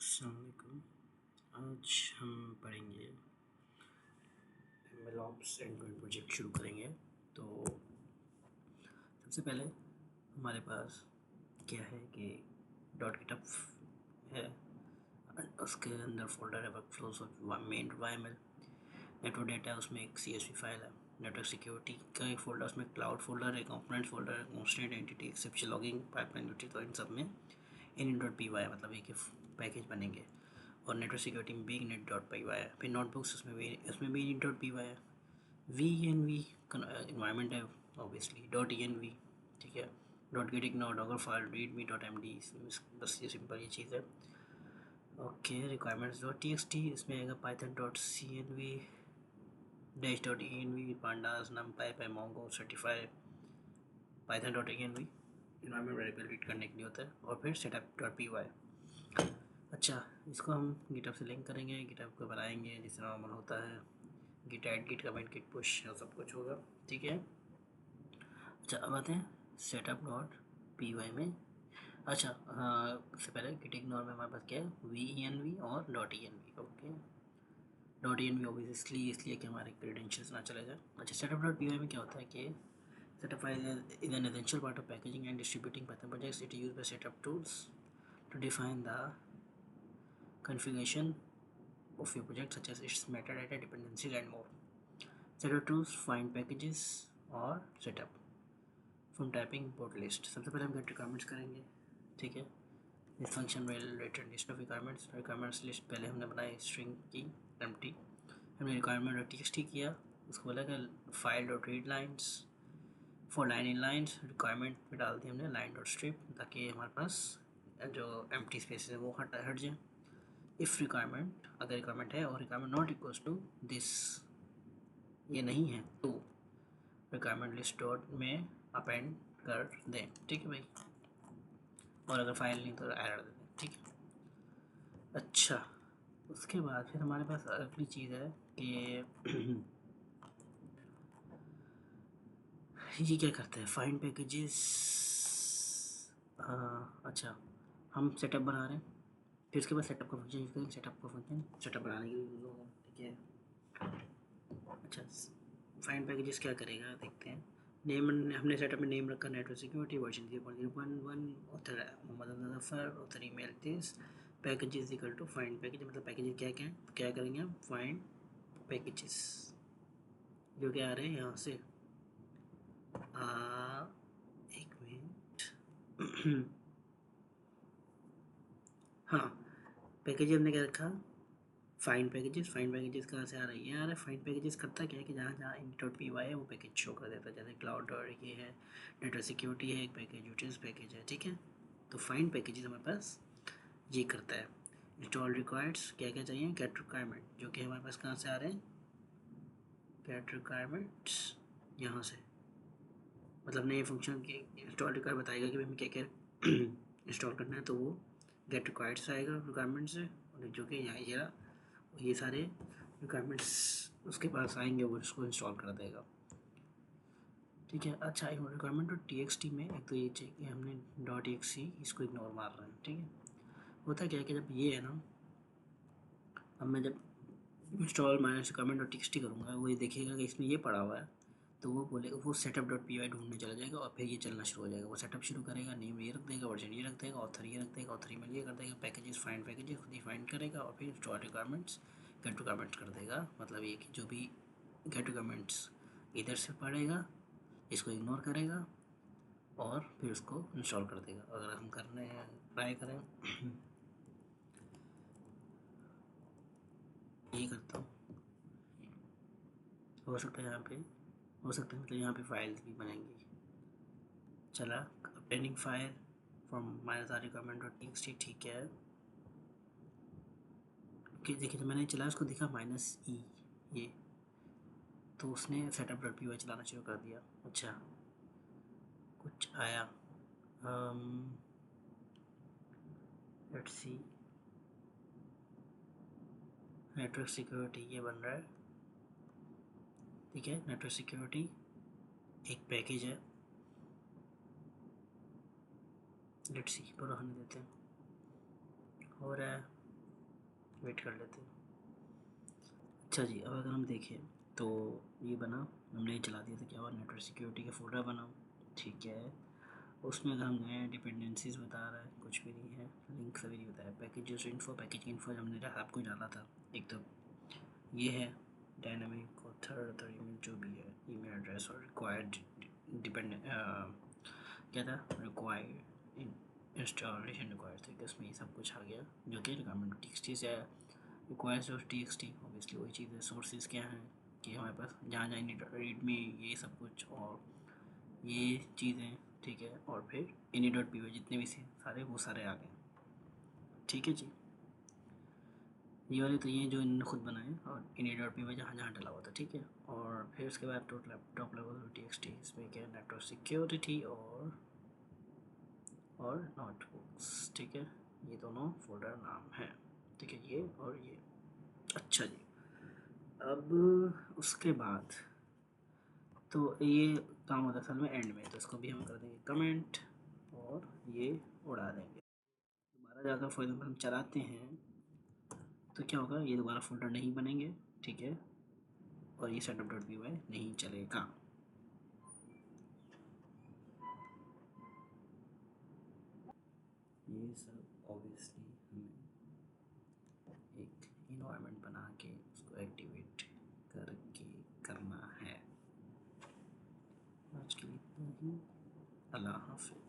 अस्सलाम वालेकुम। आज हम पढ़ेंगे MLOps एंड प्रोजेक्ट शुरू करेंगे। तो सबसे पहले हमारे पास क्या है कि .github है, उसके अंदर फोल्डर है वर्कफ्लोज और मेन YML। नेटवर्क डेटा है, उसमें एक CSV फाइल है। नेटवर्क सिक्योरिटी का एक फोल्डर, उसमें क्लाउड फोल्डर है, कंपोनेंट फोल्डर है, constant entity exception logging pipeline utility. तो इन सब में in.py मतलब एक पैकेज बनेंगे। और नेटवर्क सिक्योरिटी में भी net.py है। फिर नोटबुक्स उसमें भी net.py है। VENV इन्वायरमेंट है ऑब्वियसली। .env ठीक है। .git ignore डॉगर फाइल readme.md, बस ये सिंपल ये चीज़ है। ओके रिक्वायरमेंट्स .txt, इसमें आएगा python.cnv -.env pandas numpy mongo certify python.env environment variable read करने के लिए होता है। और फिर setup.py। अच्छा, इसको हम गिटहब से लिंक करेंगे, गिटहब को बनाएंगे जिस नॉर्मल होता है, git add, git commit, git push और सब कुछ होगा। ठीक है। अच्छा अब आते हैं setup.py में। अच्छा उससे पहले गिट इग्नोर में हमारे पास क्या है, VENV और .env। ओके .env ऑब्वियसली इसलिए कि हमारे क्रेडेंशियल्स ना चले जाए। अच्छा setup.py में क्या होता है कि setup is an essential part of packaging and distributing Python projects. It is used by setup tools to define the configuration of your project such as its metadata, dependencies and more. Setup tools find packages और setup from typing import list। सबसे पहले हम get requirements करेंगे। ठीक है। This function will return list of requirements list पहले हमने बनाई string की empty। हमने requirement.txt किया, उसको बोला कि file.read lines for line in lines। requirement में डाल दी हमने line.strip ताकि हमारे पास जो empty spaces है वो हट जाए। इफ़ रिक्वायरमेंट, अगर रिक्वायरमेंट है और requirement not equals to this, ये नहीं है तो रिक्वायरमेंट लिस्ट डॉट में अपेंड कर दें। ठीक है भाई। और अगर फाइल नहीं तो एरर दे दें। ठीक है। अच्छा उसके बाद फिर हमारे पास अगली चीज़ है कि ये क्या करते हैं, फाइंड पैकेजेस। अच्छा हम सेटअप बना रहे हैं, फिर उसके बाद सेटअप का फंक्शन यूज़ करेंगे। सेटअप बनाने के लिए यूज़ होगा। ठीक है। अच्छा फाइंड पैकेजेस क्या करेगा देखते हैं। नेम हमने सेटअप में नेम रखा network security version 0.0.1, author Mohammad Zafar, author email this, packages equal to find package. मतलब पैकेजेस क्या करेंगे हम, फाइंड पैकेजेस जो क्या आ रहे हैं यहाँ से। एक मिनट हाँ पैकेज हमने क्या रखा, फाइंड पैकेजेस कहाँ से आ रहा है, ये आ रहा है। फाइंड पैकेजेस करता क्या है कि जहाँ जहाँ in.py है वो पैकेज शो कर देता है। जैसे क्लाउड और ये है, नेटवर्क सिक्योरिटी है एक पैकेज, यूटिल्स पैकेज है। ठीक है। तो फाइंड पैकेजेस हमारे पास ये करता है। इंस्टॉल रिक्वायर्ड्स क्या क्या चाहिए, गेट रिक्वायरमेंट जो कि हमारे पास कहाँ से आ रहे हैं, गेट रिक्वायरमेंट्स यहाँ से। मतलब नए फंक्शन के इंस्टॉल रिक्वायर बताएगा कि हमें क्या क्या इंस्टॉल करना है, तो वो गेट रिक्वायर्ड्स आएगा रिक्वायरमेंट से, और जो कि यहाँ ये सारे रिक्वायरमेंट्स उसके पास आएंगे, वो उसको इंस्टॉल कर देगा। ठीक है। अच्छा रिक्वायरमेंट और TXT में एक तो ये चाहिए कि हमने .exe इसको इग्नोर मार रहे हैं। ठीक है। होता क्या है कि जब ये है ना, अब मैं जब इंस्टॉल माइनस रिक्वायरमेंट और TXT करूँगा, वो ये देखेगा कि इसमें ये पड़ा हुआ है, तो वो बोलेगा, वो setup.py ढूंढने चला जाएगा और फिर ये चलना शुरू हो जाएगा। वो सेटअप शुरू करेगा, नेम ये रख देगा, वर्जन ये रख देगा, ऑथर ये रख देगा, ऑथर ईमेल ये कर देगा, पैकेजेस फाइंड पैकेजेस खुद ही फाइंड करेगा और फिर इंस्टॉल रिक्वायरमेंट्स गेट रिक्वायरमेंट्स कर देगा। मतलब ये कि जो भी गेट रिक्वायरमेंट्स इधर से पढ़ेगा, इसको इग्नोर करेगा और फिर उसको इंस्टॉल कर देगा। अगर हम करने ट्राई करें यही करता हूँ, हो सकता है यहाँ पे, हो सकता है मतलब यहाँ पे फाइल्स भी बनेंगी। चला अपटेनिंग फाइल फ्रॉम -r requirement.txt। ठीक है। ओके देखिए, तो मैंने चला उसको दिखा -e ये, तो उसने setup.py चलाना शुरू कर दिया। अच्छा कुछ आया, लेट्स सी, नेटवर्क सिक्योरिटी ये बन रहा है। ठीक है। नेटवर्क सिक्योरिटी एक पैकेज है, लेट्स सी पूरा होने देते हैं, हो रहा है। वेट कर लेते हैं। अच्छा जी, अब अगर हम देखें तो ये बना, हमने ये चला दिया तो क्या हुआ, नेटवर्क सिक्योरिटी का फोल्डर बना, ठीक है। उसमें अगर हम गए, डिपेंडेंसीज बता रहा है, कुछ भी नहीं है, लिंक सभी नहीं बताया, पैकेज इन्फो, पैकेज इन्फो हमने आपको डाला था एक तो ये है, डायनामिक और थर्ड ईमेल जो भी है, ईमेल एड्रेस और रिक्वायर्ड डिपेंडेंट क्या था, रिक्वायर्ड इंस्टॉलेशन रिक्वायर्ड थे, इसमें ये सब कुछ आ गया जो कि रिक्वायरमेंट टी से रिक्वायर्स ऑफ टी ऑब्वियसली वही चीज़ है। सोर्सेज क्या हैं कि हमारे पास जहाँ जहाँ रीडमी ये सब कुछ और ये चीज़ें, ठीक है। और फिर ini.py जितने भी सारे वो सारे आ गए, ठीक है जी। ये वाले तो ये जो इन्होंने खुद बनाए और ini.py जहाँ जहाँ डला हुआ था, ठीक है। और फिर उसके बाद टॉप लेवल txt, इसमें क्या नेटवर्क सिक्योरिटी और नोटबुक्स, ठीक है। ये दोनों फोल्डर नाम हैं, ठीक है, ये और ये। अच्छा जी, अब उसके बाद तो ये काम होता है असल में एंड में, तो इसको भी हम कर देंगे कमेंट और ये उड़ा देंगे। दोबारा जाकर फॉर एग्जाम्पल हम चलाते हैं तो क्या होगा, ये दोबारा फोल्डर नहीं बनेंगे, ठीक है। और ये setup.py नहीं चलेगा। ये सब ऑब्वियसली हमें एक इन्वायरमेंट बना के उसको एक्टिवेट करके करना है। आज के लिए इतना ही, अल्लाह हाफ़िज़।